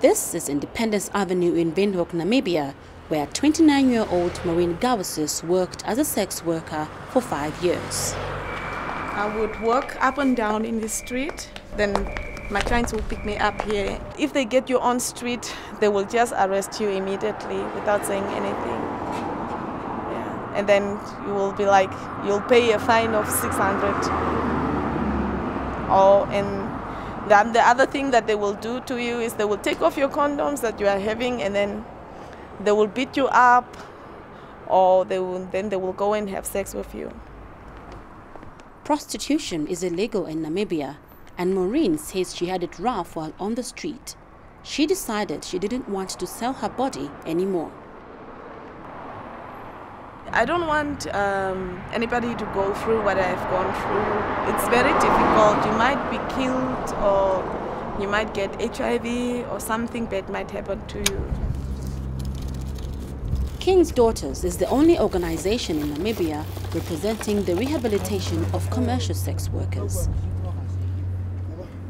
This is Independence Avenue in Windhoek, Namibia, where 29-year-old Maureen Gawesses worked as a sex worker for 5 years. I would walk up and down in the street, then my clients will pick me up here. If they get you on street, they will just arrest you immediately without saying anything. Yeah. And then you will be like, you'll pay a fine of 600. And the other thing that they will do to you is they will take off your condoms that you are having, and then they will beat you up, or they will go and have sex with you. Prostitution is illegal in Namibia, and Maureen says she had it rough while on the street. She decided she didn't want to sell her body anymore. I don't want anybody to go through what I've gone through. It's very difficult. You might be killed, or you might get HIV, or something bad might happen to you. King's Daughters is the only organization in Namibia representing the rehabilitation of commercial sex workers.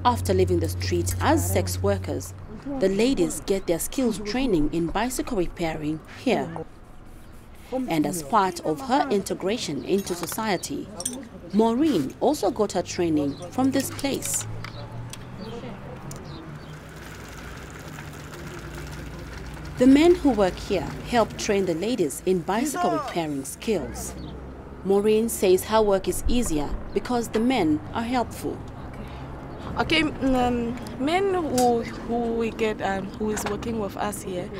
After leaving the street as sex workers, the ladies get their skills training in bicycle repairing here. And as part of her integration into society, Maureen also got her training from this place. The men who work here help train the ladies in bicycle repairing skills. Maureen says her work is easier because the men are helpful. Okay, men who we get, who is working with us here,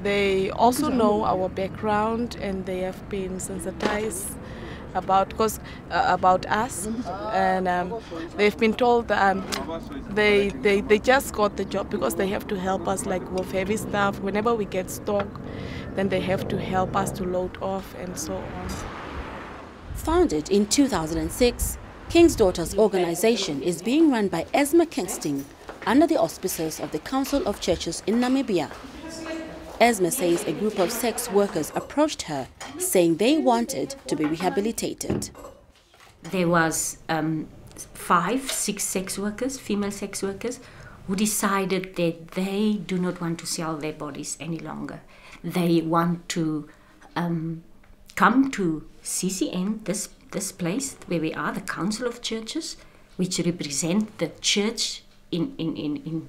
they also know our background, and they have been sensitized about us, and they've been told that they just got the job because they have to help us, like with heavy stuff. Whenever we get stock, then they have to help us to load off and so on. Founded in 2006, King's Daughters organization is being run by Esme Kingston under the auspices of the Council of Churches in Namibia. Esme says a group of sex workers approached her saying they wanted to be rehabilitated. There was 5, 6 sex workers, female sex workers, who decided that they do not want to sell their bodies any longer. They want to come to CCM, this place where we are, the Council of Churches, which represent the church in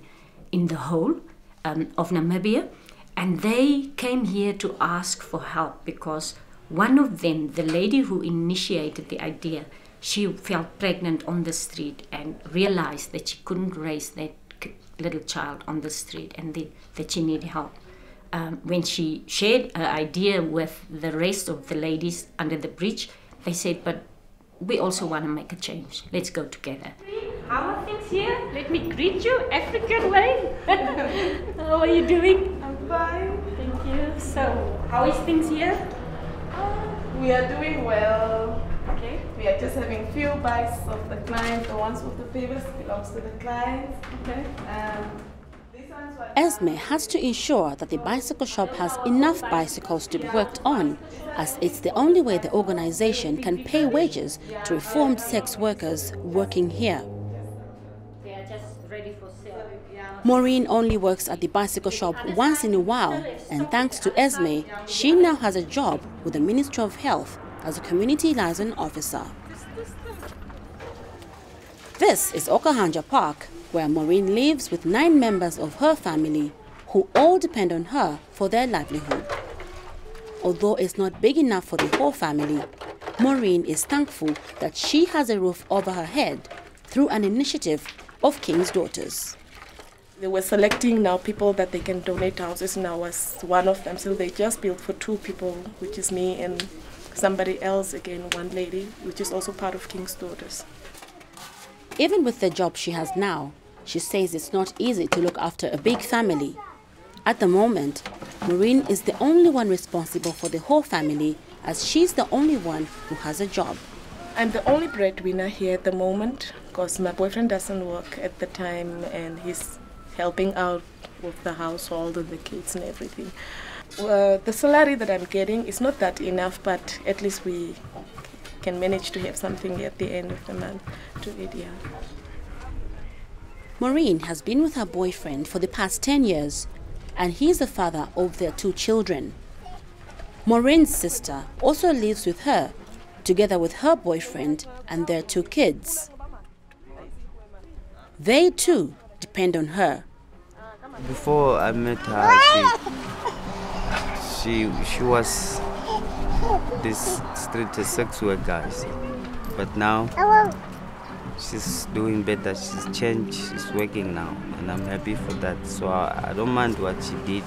the whole of Namibia. And they came here to ask for help because one of them, the lady who initiated the idea, she felt pregnant on the street and realized that she couldn't raise that little child on the street, and that she needed help. When she shared her idea with the rest of the ladies under the bridge, they said, but we also want to make a change. Let's go together. How are things here? Let me greet you African way. How are you doing? I'm fine. Thank you. So, how is things here? We are doing well. Okay. We are just having few bites of the client. The ones with the papers belongs to the client. Okay. Esme has to ensure that the bicycle shop has enough bicycles to be worked on, as it's the only way the organization can pay wages to reformed sex workers working here. They are just ready for sale. Maureen only works at the bicycle shop once in a while, and thanks to Esme, she now has a job with the Ministry of Health as a community liaison officer. This is Okahanja Park, where Maureen lives with 9 members of her family who all depend on her for their livelihood. Although it's not big enough for the whole family, Maureen is thankful that she has a roof over her head through an initiative of King's Daughters. They were selecting now people that they can donate houses, and I was one of them. So they just built for 2 people, which is me and somebody else, again, one lady, which is also part of King's Daughters. Even with the job she has now, she says it's not easy to look after a big family. At the moment, Maureen is the only one responsible for the whole family, as she's the only one who has a job. I'm the only breadwinner here at the moment because my boyfriend doesn't work at the time, and he's helping out with the household and the kids and everything. The salary that I'm getting is not that enough, but at least we can manage to have something at the end of the month to eat. Yeah. Maureen has been with her boyfriend for the past 10 years, and he's the father of their 2 children. Maureen's sister also lives with her, together with her boyfriend and their 2 kids. They too depend on her. Before I met her, she was this street sex worker, but now she's doing better. She's changed. She's working now, and I'm happy for that. So I don't mind what she did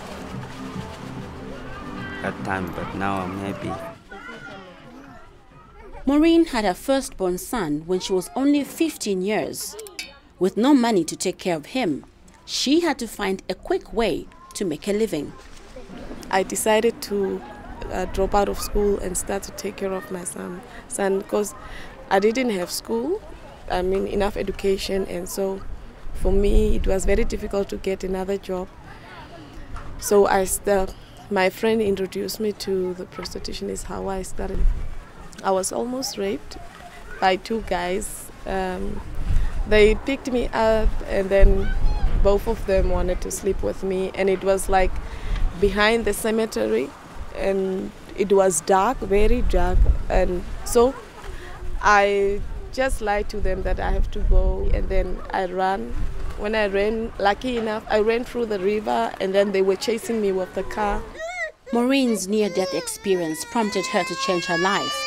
that time, but now I'm happy. Maureen had her firstborn son when she was only 15 years. With no money to take care of him, she had to find a quick way to make a living. I decided to drop out of school and start to take care of my son because I didn't have school, enough education, and so for me it was very difficult to get another job. So my friend introduced me to the prostitution. Is how I started. I was almost raped by 2 guys. They picked me up and then both of them wanted to sleep with me, and it was like behind the cemetery, and it was dark, very dark, and so I just lied to them that I have to go, and then I ran. When I ran, lucky enough, I ran through the river, and then they were chasing me with the car. Maureen's near-death experience prompted her to change her life.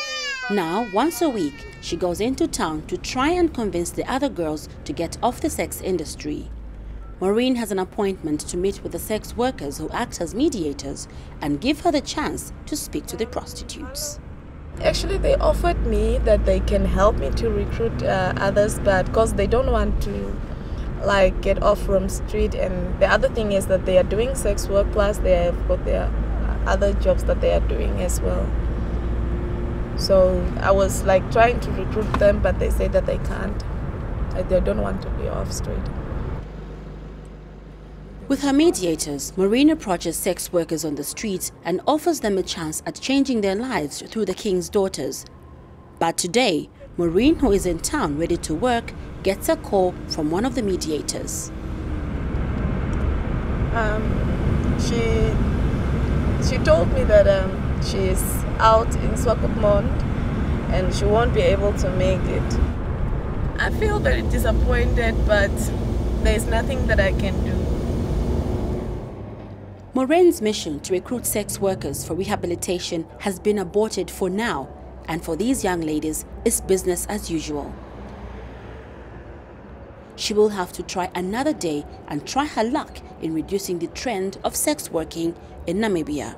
Now, once a week, she goes into town to try and convince the other girls to get off the sex industry. Maureen has an appointment to meet with the sex workers who act as mediators and give her the chance to speak to the prostitutes. Actually, they offered me that they can help me to recruit others, but because they don't want to get off from street, and the other thing is that they are doing sex work plus they have got their other jobs that they are doing as well. So I was trying to recruit them, but they say that they can't. They don't want to be off street. With her mediators, Maureen approaches sex workers on the streets and offers them a chance at changing their lives through the king's daughters. But today, Maureen, who is in town ready to work, gets a call from one of the mediators. She told me that she is out in Swakopmund and she won't be able to make it. I feel very disappointed, but there's nothing that I can do. Maureen's mission to recruit sex workers for rehabilitation has been aborted for now, and for these young ladies, it's business as usual. She will have to try another day and try her luck in reducing the trend of sex working in Namibia.